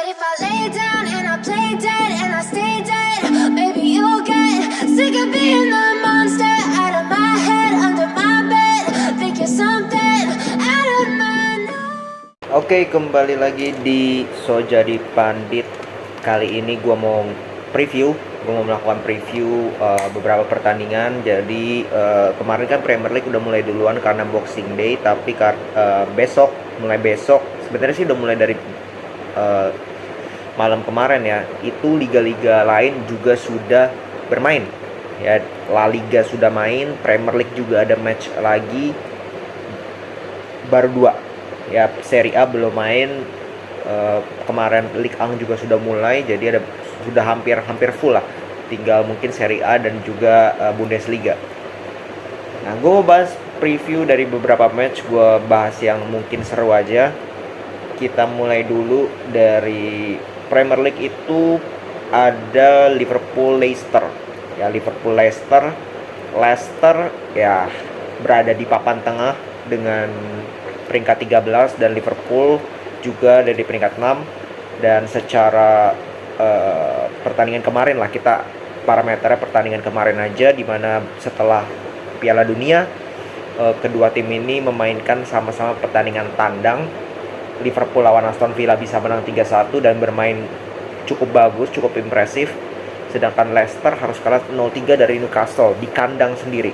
if I lay down and I play dead and I stay dead, maybe you'll get sick of being the monster out of my head, under my bed. Think you're something out of my nose. Oke, kembali lagi di So Jadi Pandit. Kali ini gue mau melakukan preview beberapa pertandingan. Jadi kemarin kan Premier League udah mulai duluan karena Boxing Day, tapi mulai besok sebenarnya sih udah mulai dari malam kemarin ya. Itu liga-liga lain juga sudah bermain. Ya, La Liga sudah main, Premier League juga ada match lagi. Baru 2. Ya, Serie A belum main. Kemarin Ligue 1 juga sudah mulai, jadi sudah hampir full lah. Tinggal mungkin Serie A dan juga Bundesliga. Nah, gue mau bahas preview dari beberapa match. Gue bahas yang mungkin seru aja. Kita mulai dulu dari Premier League. Itu ada Liverpool-Leicester. Ya, Liverpool-Leicester ya berada di papan tengah dengan peringkat 13, dan Liverpool juga ada di peringkat 6. Dan secara pertandingan kemarin lah, kita parameternya pertandingan kemarin aja, dimana setelah Piala Dunia kedua tim ini memainkan sama-sama pertandingan tandang. Liverpool lawan Aston Villa bisa menang 3-1 dan bermain cukup bagus, cukup impresif. Sedangkan Leicester harus kalah 0-3 dari Newcastle di kandang sendiri.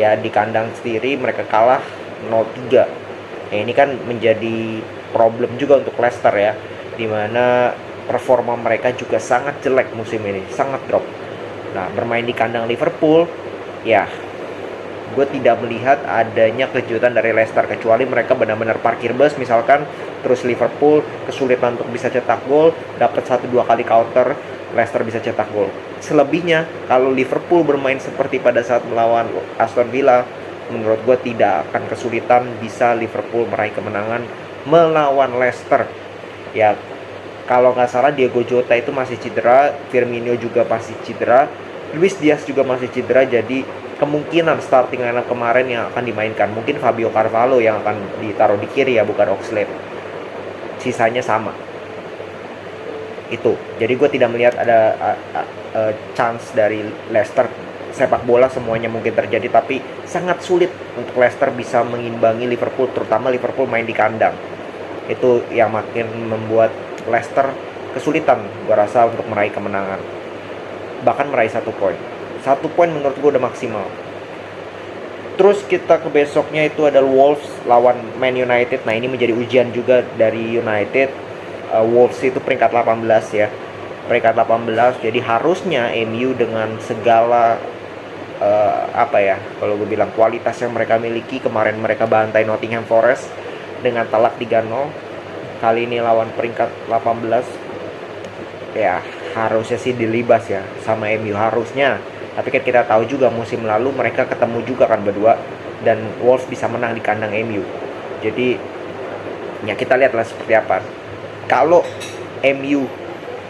Ya, di kandang sendiri mereka kalah 0-3. Ya, ini kan menjadi problem juga untuk Leicester ya, dimana performa mereka juga sangat jelek musim ini, sangat drop. Nah, bermain di kandang Liverpool, ya gue tidak melihat adanya kejutan dari Leicester, kecuali mereka benar-benar parkir bus misalkan, terus Liverpool kesulitan untuk bisa cetak gol, dapat 1-2 kali counter, Leicester bisa cetak gol. Selebihnya, kalau Liverpool bermain seperti pada saat melawan Aston Villa, menurut gue tidak akan kesulitan bisa Liverpool meraih kemenangan melawan Leicester. Ya, kalau nggak salah Diego Jota itu masih cedera, Firmino juga masih cedera, Luis Diaz juga masih cedera. Jadi kemungkinan starting lineup kemarin yang akan dimainkan mungkin Fabio Carvalho yang akan ditaruh di kiri ya, bukan Oxlade. Sisanya sama. Itu. Jadi gue tidak melihat ada chance dari Leicester. Sepak bola semuanya mungkin terjadi, tapi sangat sulit untuk Leicester bisa mengimbangi Liverpool, terutama Liverpool main di kandang. Itu yang makin membuat Leicester kesulitan gue rasa untuk meraih kemenangan, bahkan meraih 1 poin. 1 poin menurut gue udah maksimal. Terus kita ke besoknya, itu ada Wolves lawan Man United. Nah, ini menjadi ujian juga dari United. Wolves itu peringkat 18 ya, peringkat 18. Jadi harusnya MU dengan segala kalau gue bilang kualitas yang mereka miliki, kemarin mereka bantai Nottingham Forest dengan telak 3-0. Kali ini lawan peringkat 18, ya harusnya sih dilibas ya sama MU, harusnya. Tapi kan kita tahu juga musim lalu mereka ketemu juga kan berdua, dan Wolves bisa menang di kandang MU. Jadi ya kita lihatlah seperti apa. Kalau MU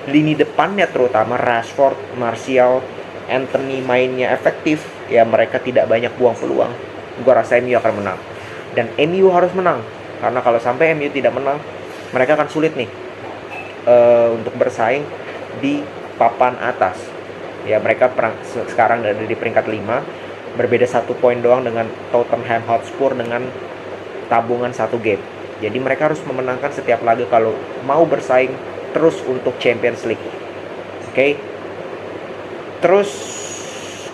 lini depannya terutama Rashford, Martial, Anthony mainnya efektif, ya mereka tidak banyak buang peluang, gue rasa MU akan menang. Dan MU harus menang, karena kalau sampai MU tidak menang, mereka akan sulit nih untuk bersaing di papan atas. Ya, mereka sekarang ada di peringkat 5, berbeda 1 poin doang dengan Tottenham Hotspur dengan tabungan 1 game. Jadi mereka harus memenangkan setiap laga kalau mau bersaing terus untuk Champions League. Oke. Terus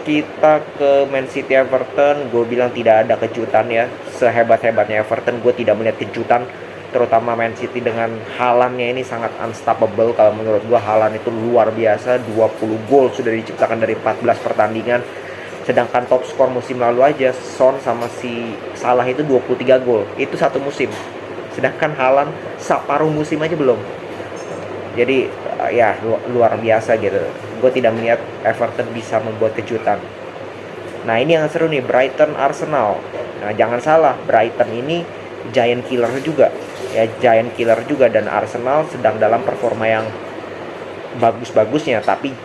kita ke Man City Everton. Gue bilang tidak ada kejutan ya. Sehebat-hebatnya Everton, gue tidak melihat kejutan. Terutama Man City dengan Haaland-nya ini sangat unstoppable. Kalau menurut gue Haaland itu luar biasa. 20 gol sudah diciptakan dari 14 pertandingan. Sedangkan top skor musim lalu aja Son sama si Salah itu 23 gol. Itu satu musim. Sedangkan Haaland separuh musim aja belum. Jadi ya luar biasa gitu. Gue tidak melihat Everton bisa membuat kejutan. Nah, ini yang seru nih, Brighton Arsenal. Nah, jangan salah, Brighton ini giant killer juga. Ya, giant killer juga, dan Arsenal sedang dalam performa yang bagus-bagusnya, tapi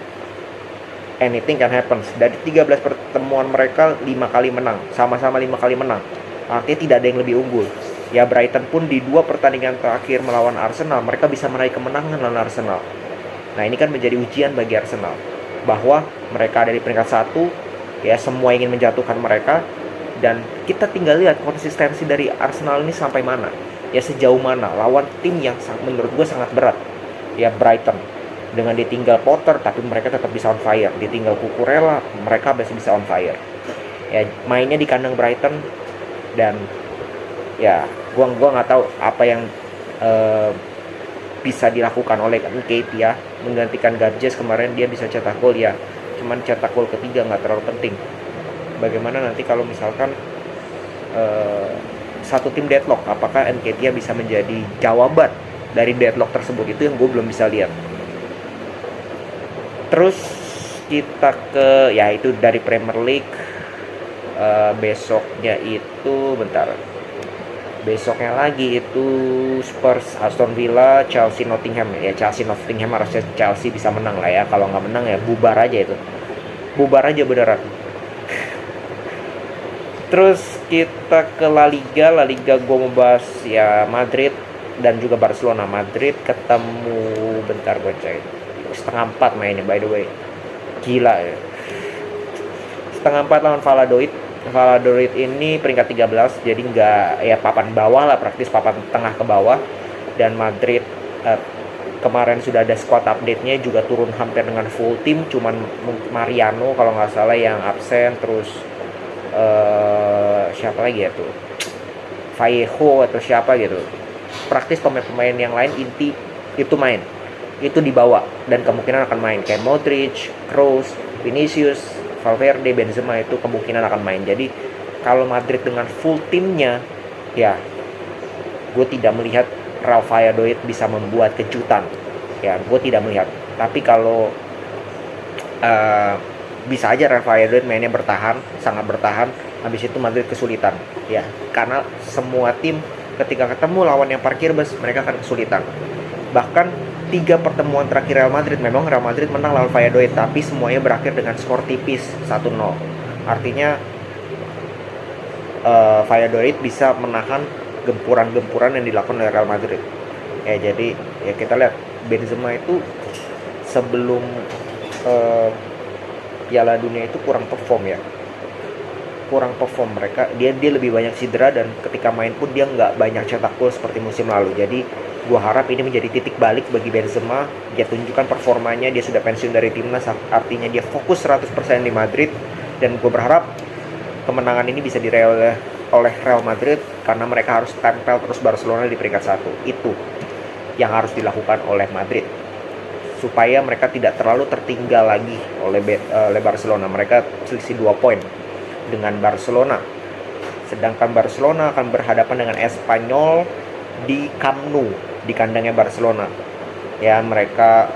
anything can happen. Dari 13 pertemuan mereka 5 kali menang, sama-sama 5 kali menang. Artinya tidak ada yang lebih unggul. Ya Brighton pun di 2 pertandingan terakhir melawan Arsenal, mereka bisa meraih kemenangan lawan Arsenal. Nah ini kan menjadi ujian bagi Arsenal, bahwa mereka ada di peringkat 1, ya semua ingin menjatuhkan mereka, dan kita tinggal lihat konsistensi dari Arsenal ini sampai mana, ya sejauh mana lawan tim yang menurut gue sangat berat. Ya Brighton dengan ditinggal Potter tapi mereka tetap bisa on fire, ditinggal Cucurella mereka masih bisa on fire. Ya mainnya di kandang Brighton, dan ya gua nggak tahu apa yang bisa dilakukan oleh Nketiah menggantikan Garjes. Kemarin dia bisa cetak gol, ya cuman cetak gol ketiga nggak terlalu penting. Bagaimana nanti kalau misalkan satu tim deadlock, apakah Nketiah bisa menjadi jawaban dari deadlock tersebut? Itu yang gue belum bisa lihat. Terus kita ke, ya itu dari Premier League. Besoknya itu besoknya lagi itu Spurs, Aston Villa, Chelsea, Nottingham. Ya Chelsea Nottingham harusnya Chelsea bisa menang lah ya. Kalau nggak menang ya bubar aja itu. Bubar aja beneran. Terus kita ke La Liga. La Liga gue mau bahas ya Madrid dan juga Barcelona. Madrid ketemu, bentar gue cek, 3:30 mainnya by the way. Gila ya. 3:30 lawan Valladolid. Valladolid ini peringkat 13, jadi nggak, ya papan bawah lah, praktis papan tengah ke bawah. Dan Madrid kemarin sudah ada squad update-nya, juga turun hampir dengan full tim, cuman Mariano kalau nggak salah yang absen. Terus siapa lagi ya tuh, Vallejo atau siapa gitu. Praktis pemain-pemain yang lain inti itu main, itu dibawa dan kemungkinan akan main, kayak Modric, Kroos, Vinicius, Valverde, Benzema itu kemungkinan akan main. Jadi kalau Madrid dengan full timnya, ya gue tidak melihat Real Valladolid bisa membuat kejutan. Ya gue tidak melihat. Tapi kalau bisa aja Real Valladolid mainnya bertahan, sangat bertahan. Habis itu Madrid kesulitan. Ya karena semua tim ketika ketemu lawan yang parkir bus, mereka akan kesulitan. Bahkan 3 pertemuan terakhir Real Madrid, memang Real Madrid menang lawan Valladolid, tapi semuanya berakhir dengan skor tipis 1-0. Artinya Valladolid bisa menahan gempuran-gempuran yang dilakukan oleh Real Madrid. Ya jadi ya kita lihat Benzema itu sebelum Piala Dunia itu kurang perform ya. Kurang perform mereka, dia lebih banyak cedera, dan ketika main pun dia nggak banyak cetak gol seperti musim lalu. Jadi gue harap ini menjadi titik balik bagi Benzema. Dia tunjukkan performanya, dia sudah pensiun dari timnas, artinya dia fokus 100% di Madrid. Dan gue berharap kemenangan ini bisa diraih oleh Real Madrid, karena mereka harus tempel terus Barcelona di peringkat 1. Itu yang harus dilakukan oleh Madrid, supaya mereka tidak terlalu tertinggal lagi oleh Barcelona. Mereka selisih 2 poin dengan Barcelona. Sedangkan Barcelona akan berhadapan dengan Espanyol di Camp Nou, di kandangnya Barcelona. Ya mereka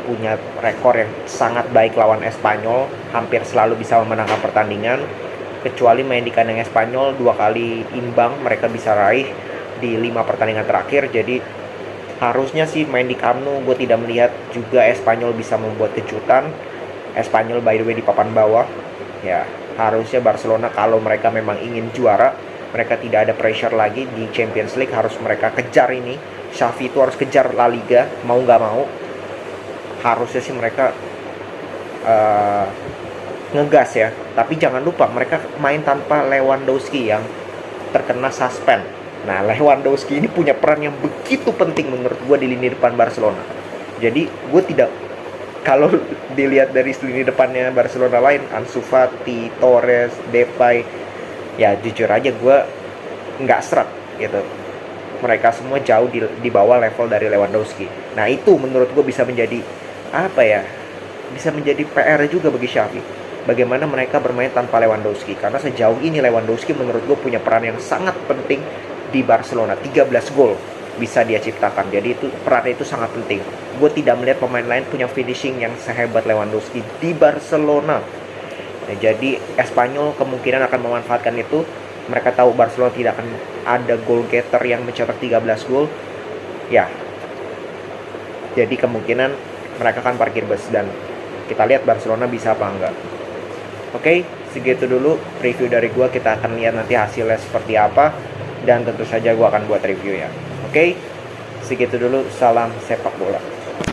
punya rekor yang sangat baik lawan Espanyol, hampir selalu bisa memenangkan pertandingan. Kecuali main di kandang Espanyol 2 kali imbang mereka bisa raih di 5 pertandingan terakhir. Jadi harusnya sih main di Camp Nou. Gue tidak melihat juga Espanyol bisa membuat kejutan. Espanyol by the way di papan bawah. Ya harusnya Barcelona kalau mereka memang ingin juara, mereka tidak ada pressure lagi di Champions League, harus mereka kejar ini. Xavi itu harus kejar La Liga, mau nggak mau. Harusnya sih mereka ngegas ya. Tapi jangan lupa mereka main tanpa Lewandowski yang terkena suspend. Nah Lewandowski ini punya peran yang begitu penting menurut gue di lini depan Barcelona. Jadi gue tidak, kalau dilihat dari lini depannya Barcelona lain, Ansu Fati, Torres, Depay, ya jujur aja gue nggak seret gitu. Mereka semua jauh di bawah level dari Lewandowski. Nah itu menurut gue bisa menjadi apa ya? Bisa menjadi PR juga bagi Xavi. Bagaimana mereka bermain tanpa Lewandowski? Karena sejauh ini Lewandowski menurut gue punya peran yang sangat penting di Barcelona. 13 gol bisa dia ciptakan. Jadi itu perannya itu sangat penting. Gue tidak melihat pemain lain punya finishing yang sehebat Lewandowski di Barcelona. Nah, jadi Espanyol kemungkinan akan memanfaatkan itu. Mereka tahu Barcelona tidak akan ada goal getter yang mencetak 13 gol. Ya. Jadi kemungkinan mereka akan parkir bus, dan kita lihat Barcelona bisa apa enggak. Oke, segitu dulu review dari gue. Kita akan lihat nanti hasilnya seperti apa. dan tentu saja gue akan buat review ya. Oke, segitu dulu, salam sepak bola.